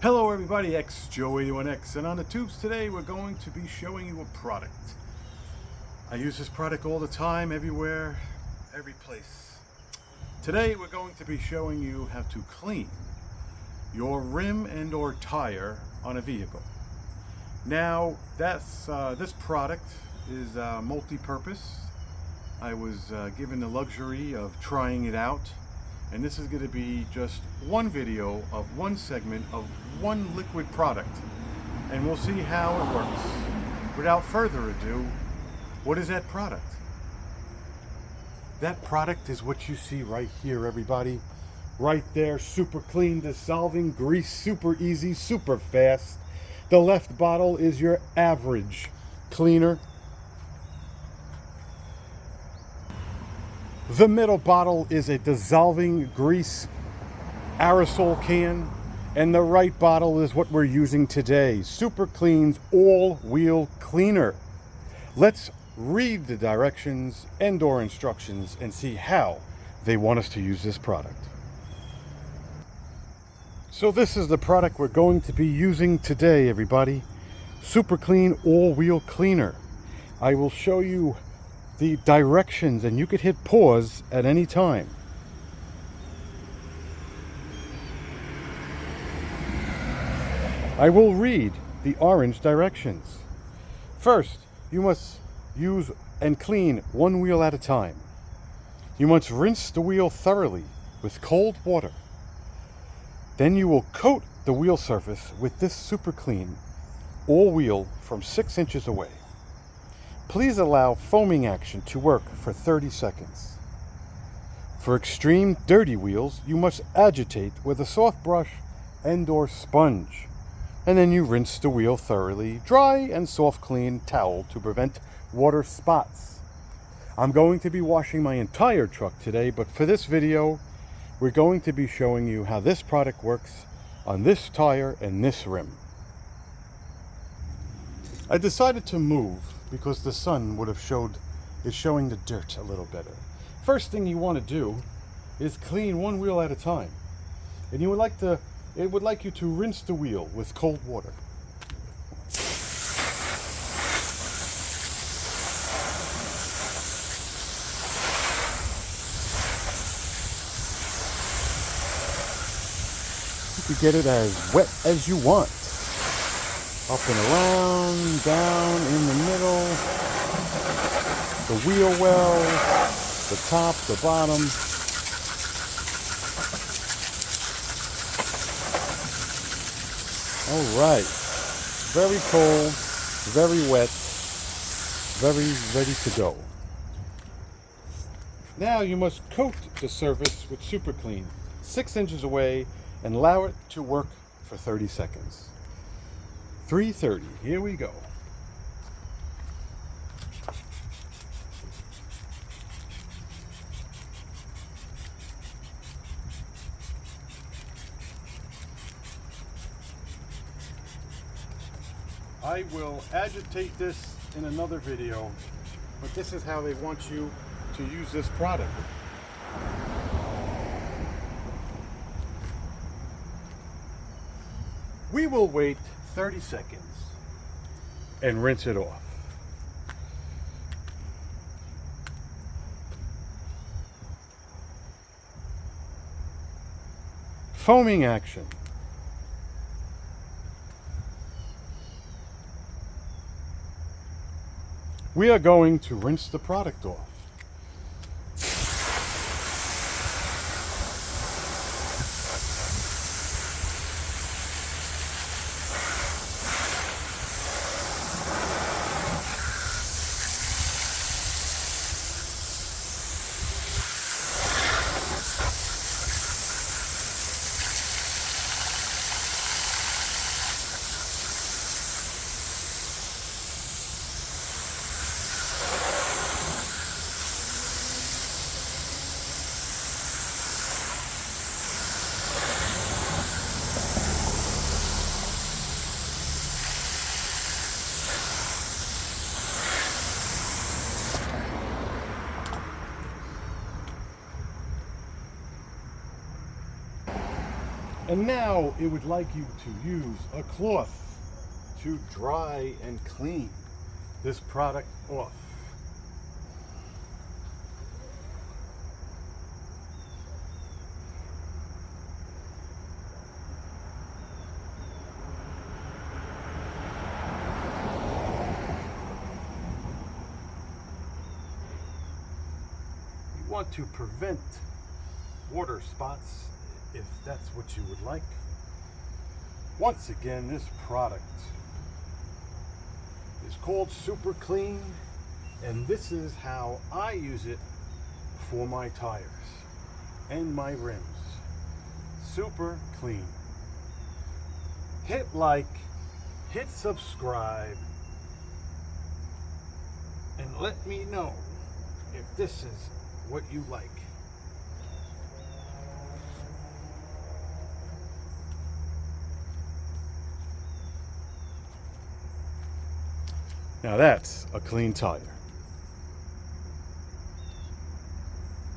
Hello everybody, XJoe81X, and on the tubes today we're going to be showing you a product. I use this product all the time, everywhere, every place. Today we're going to be showing you how to clean your rim and or tire on a vehicle. Now this product is multi-purpose. I was given the luxury of trying it out. And this is going to be just one video of one segment of one liquid product. And we'll see how it works. Without further ado, what is that product? That product is what you see right here, everybody. Right there, super clean, dissolving grease, super easy, super fast. The left bottle is your average cleaner. The middle bottle is a dissolving grease aerosol can, and the right bottle is what we're using today, Super Clean's all-wheel cleaner. Let's read the directions and or instructions and see how they want us to use this product. So this is the product we're going to be using today, everybody. Super Clean all-wheel cleaner. I will show you the directions and you could hit pause at any time. I will read the orange directions. First, you must use and clean one wheel at a time. You must rinse the wheel thoroughly with cold water. Then you will coat the wheel surface with this Super Clean all wheel from 6 inches away. Please allow foaming action to work for 30 seconds. For extreme dirty wheels, you must agitate with a soft brush and or sponge. And then you rinse the wheel thoroughly, dry and soft clean towel to prevent water spots. I'm going to be washing my entire truck today, but for this video, we're going to be showing you how this product works on this tire and this rim. I decided to move because the sun is showing the dirt a little better. First thing you want to do is clean one wheel at a time. And it would like you to rinse the wheel with cold water. You can get it as wet as you want. Up and around, down, in the middle, the wheel well, the top, the bottom. All right, very cold, very wet, very ready to go. Now you must coat the surface with Super Clean 6 inches away and allow it to work for 30 seconds. 3:30, here we go. I will agitate this in another video, but this is how they want you to use this product. We will wait 30 seconds and rinse it off. Foaming action. We are going to rinse the product off. And now it would like you to use a cloth to dry and clean this product off. You want to prevent water spots if that's what you would like. Once again, this product is called Super Clean, and this is how I use it for my tires and my rims. Super Clean. Hit like, hit subscribe, and let me know if this is what you like. Now that's a clean tire.